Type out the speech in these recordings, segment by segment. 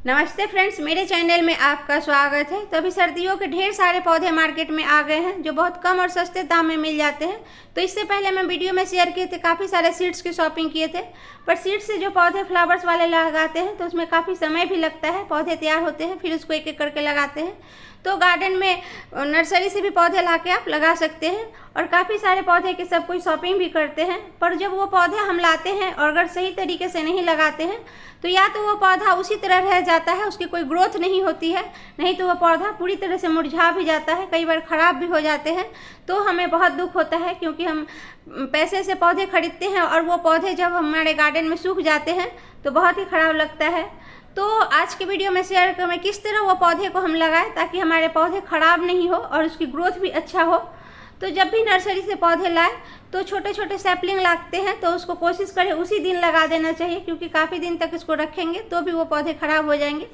नमस्ते फ्रेंड्स, मेरे चैनल में आपका स्वागत है। तो अभी सर्दियों के ढेर सारे पौधे मार्केट में आ गए हैं जो बहुत कम और सस्ते दाम में मिल जाते हैं। तो इससे पहले मैं वीडियो में शेयर किए थे, काफ़ी सारे सीड्स की शॉपिंग किए थे। पर सीड्स से जो पौधे फ्लावर्स वाले लगाते हैं तो उसमें काफ़ी समय भी लगता है। पौधे तैयार होते हैं, फिर उसको एक एक करके लगाते हैं। तो गार्डन में नर्सरी से भी पौधे ला के आप लगा सकते हैं और काफ़ी सारे पौधे की सब कोई शॉपिंग भी करते हैं। पर जब वो पौधे हम लाते हैं और अगर सही तरीके से नहीं लगाते हैं तो या तो वो पौधा उसी तरह रह जाता है, उसकी कोई ग्रोथ नहीं होती है, नहीं तो वो पौधा पूरी तरह से मुरझा भी जाता है, कई बार ख़राब भी हो जाते हैं। तो हमें बहुत दुख होता है क्योंकि हम पैसे से पौधे खरीदते हैं और वो पौधे जब हमारे गार्डन में सूख जाते हैं तो बहुत ही ख़राब लगता है। तो आज की वीडियो में शेयर करूँ किस तरह वो पौधे को हम लगाएं ताकि हमारे पौधे ख़राब नहीं हो और उसकी ग्रोथ भी अच्छा हो। तो जब भी नर्सरी से पौधे लाएं तो छोटे छोटे सैपलिंग लगते हैं तो उसको कोशिश करें उसी दिन लगा देना चाहिए, क्योंकि काफ़ी दिन तक इसको रखेंगे तो भी वो पौधे ख़राब हो जाएंगे।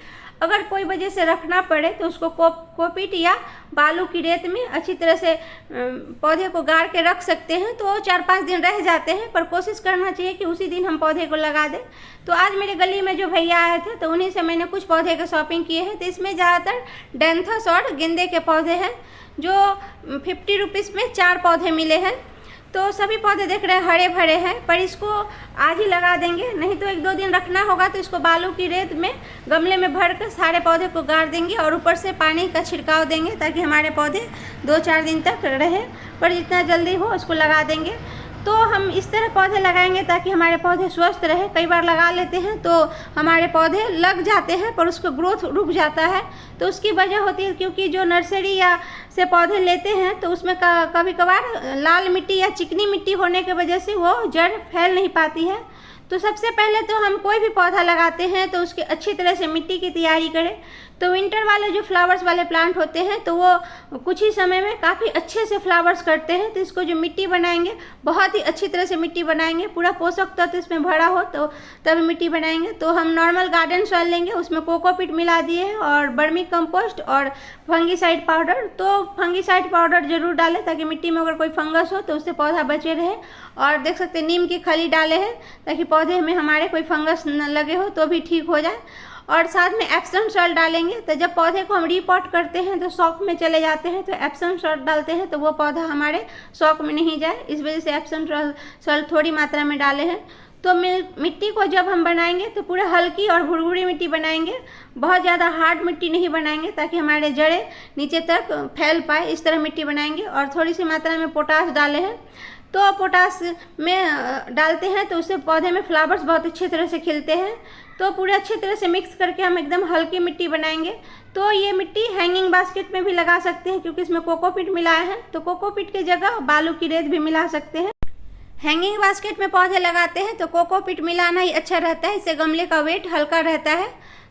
अगर कोई वजह से रखना पड़े तो उसको कोकोपीट या बालू की रेत में अच्छी तरह से पौधे को गाड़ के रख सकते हैं, तो वो 4-5 दिन रह जाते हैं। पर कोशिश करना चाहिए कि उसी दिन हम पौधे को लगा दें। तो आज मेरे गली में जो भैया आए थे तो उन्हीं से मैंने कुछ पौधे के शॉपिंग किए हैं। तो इसमें ज़्यादातर डेंथस और गेंदे के पौधे हैं जो 50 रुपीज़ में 4 पौधे मिले हैं। तो सभी पौधे देख रहे हैं हरे भरे हैं, पर इसको आज ही लगा देंगे, नहीं तो 1-2 दिन रखना होगा। तो इसको बालू की रेत में गमले में भर कर सारे पौधे को गाड़ देंगे और ऊपर से पानी का छिड़काव देंगे ताकि हमारे पौधे 2-4 दिन तक रहे। पर जितना जल्दी हो उसको लगा देंगे। तो हम इस तरह पौधे लगाएंगे ताकि हमारे पौधे स्वस्थ रहे। कई बार लगा लेते हैं तो हमारे पौधे लग जाते हैं पर उसका ग्रोथ रुक जाता है। तो उसकी वजह होती है क्योंकि जो नर्सरी या से पौधे लेते हैं तो उसमें कभी कभार लाल मिट्टी या चिकनी मिट्टी होने की वजह से वो जड़ फैल नहीं पाती है। तो सबसे पहले तो हम कोई भी पौधा लगाते हैं तो उसकी अच्छी तरह से मिट्टी की तैयारी करें। तो विंटर वाले जो फ्लावर्स वाले प्लांट होते हैं तो वो कुछ ही समय में काफ़ी अच्छे से फ्लावर्स करते हैं। तो इसको जो मिट्टी बनाएंगे बहुत ही अच्छी तरह से मिट्टी बनाएंगे, पूरा पोषक तत्व इसमें भरा हो तो तब मिट्टी बनाएंगे। तो हम नॉर्मल गार्डन सॉइल लेंगे, उसमें कोकोपीट मिला दिए हैं और वर्मी कंपोस्ट और फंगीसाइड पाउडर। तो फंगीसाइड पाउडर जरूर डालें ताकि मिट्टी में अगर कोई फंगस हो तो उससे पौधा बचे रहे। और देख सकते हैं नीम की खली डाले हैं ताकि पौधे में हमारे कोई फंगस न लगे हो तो भी ठीक हो जाए। और साथ में एप्सम सॉल्ट डालेंगे। तो जब पौधे को हम रीपॉट करते हैं तो शॉक में चले जाते हैं, तो एप्सम सॉल्ट डालते हैं तो वो पौधा हमारे शॉक में नहीं जाए, इस वजह से एप्सम सॉल्ट थोड़ी मात्रा में डाले हैं। तो मिट्टी को जब हम बनाएंगे तो पूरा हल्की और भुरभुरी मिट्टी बनाएंगे, बहुत ज़्यादा हार्ड मिट्टी नहीं बनाएंगे ताकि हमारे जड़ें नीचे तक फैल पाए, इस तरह मिट्टी बनाएंगे। और थोड़ी सी मात्रा में पोटाश डाले हैं। तो पोटाश में डालते हैं तो उससे पौधे में फ्लावर्स बहुत अच्छी तरह से खिलते हैं। तो पूरे अच्छी तरह से मिक्स करके हम एकदम हल्की मिट्टी बनाएंगे। तो ये मिट्टी हैंगिंग बास्केट में भी लगा सकते हैं क्योंकि इसमें कोकोपीट मिलाया है। तो कोकोपीट की जगह बालू की रेत भी मिला सकते हैं। हैंगिंग बास्केट में पौधे लगाते हैं तो कोकोपीट मिलाना ही अच्छा रहता है, इससे गमले का वेट हल्का रहता है।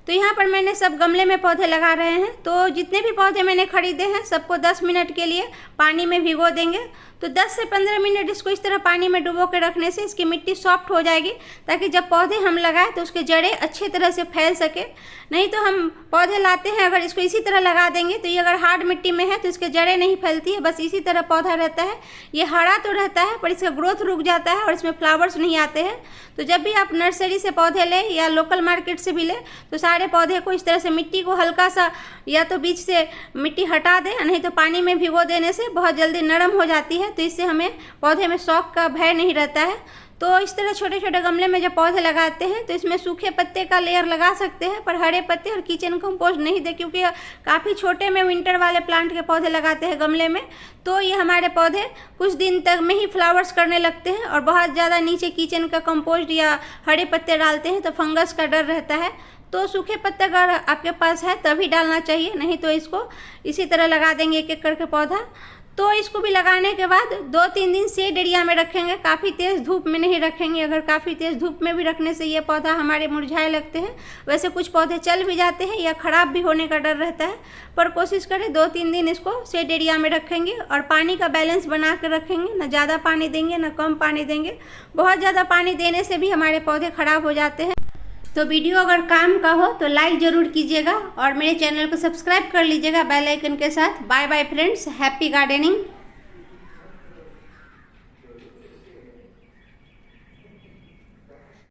तो यहाँ पर मैंने सब गमले में पौधे लगा रहे हैं। तो जितने भी पौधे मैंने खरीदे हैं सबको 10 मिनट के लिए पानी में भिगो देंगे। तो 10 से 15 मिनट इसको इस तरह पानी में डुबो के रखने से इसकी मिट्टी सॉफ्ट हो जाएगी ताकि जब पौधे हम लगाएं तो उसके जड़ें अच्छी तरह से फैल सके। नहीं तो हम पौधे लाते हैं अगर इसको इसी तरह लगा देंगे तो ये अगर हार्ड मिट्टी में है तो इसके जड़ें नहीं फैलती है, बस इसी तरह पौधा रहता है। ये हरा तो रहता है पर इसका ग्रोथ रुक जाता है और इसमें फ्लावर्स नहीं आते हैं। तो जब भी आप नर्सरी से पौधे लें या लोकल मार्केट से भी लें तो सारे पौधे को इस तरह से मिट्टी को हल्का सा या तो बीच से मिट्टी हटा दें, नहीं तो पानी में भिगो देने से बहुत जल्दी नरम हो जाती है। तो इससे हमें पौधे में शॉक का भय नहीं रहता है। तो इस तरह छोटे छोटे गमले में जब पौधे लगाते हैं तो इसमें सूखे पत्ते का लेयर लगा सकते हैं पर हरे पत्ते और किचन कंपोस्ट नहीं दे, क्योंकि काफ़ी छोटे में विंटर वाले प्लांट के पौधे लगाते हैं गमले में तो ये हमारे पौधे कुछ दिन तक में ही फ्लावर्स करने लगते हैं। और बहुत ज़्यादा नीचे किचन का कंपोस्ट या हरे पत्ते डालते हैं तो फंगस का डर रहता है। तो सूखे पत्ते अगर आपके पास है तभी डालना चाहिए, नहीं तो इसको इसी तरह लगा देंगे एक एक करके पौधा। तो इसको भी लगाने के बाद 2-3 दिन शेड एरिया में रखेंगे, काफ़ी तेज़ धूप में नहीं रखेंगे। अगर काफ़ी तेज़ धूप में भी रखने से ये पौधा हमारे मुरझाए लगते हैं। वैसे कुछ पौधे चल भी जाते हैं या ख़राब भी होने का डर रहता है, पर कोशिश करें 2-3 दिन इसको शेड एरिया में रखेंगे। और पानी का बैलेंस बना कर रखेंगे, ना ज़्यादा पानी देंगे ना कम पानी देंगे। बहुत ज़्यादा पानी देने से भी हमारे पौधे ख़राब हो जाते हैं। तो वीडियो अगर काम का हो तो लाइक ज़रूर कीजिएगा और मेरे चैनल को सब्सक्राइब कर लीजिएगा बेल आइकन के साथ। Bye bye friends, happy gardening.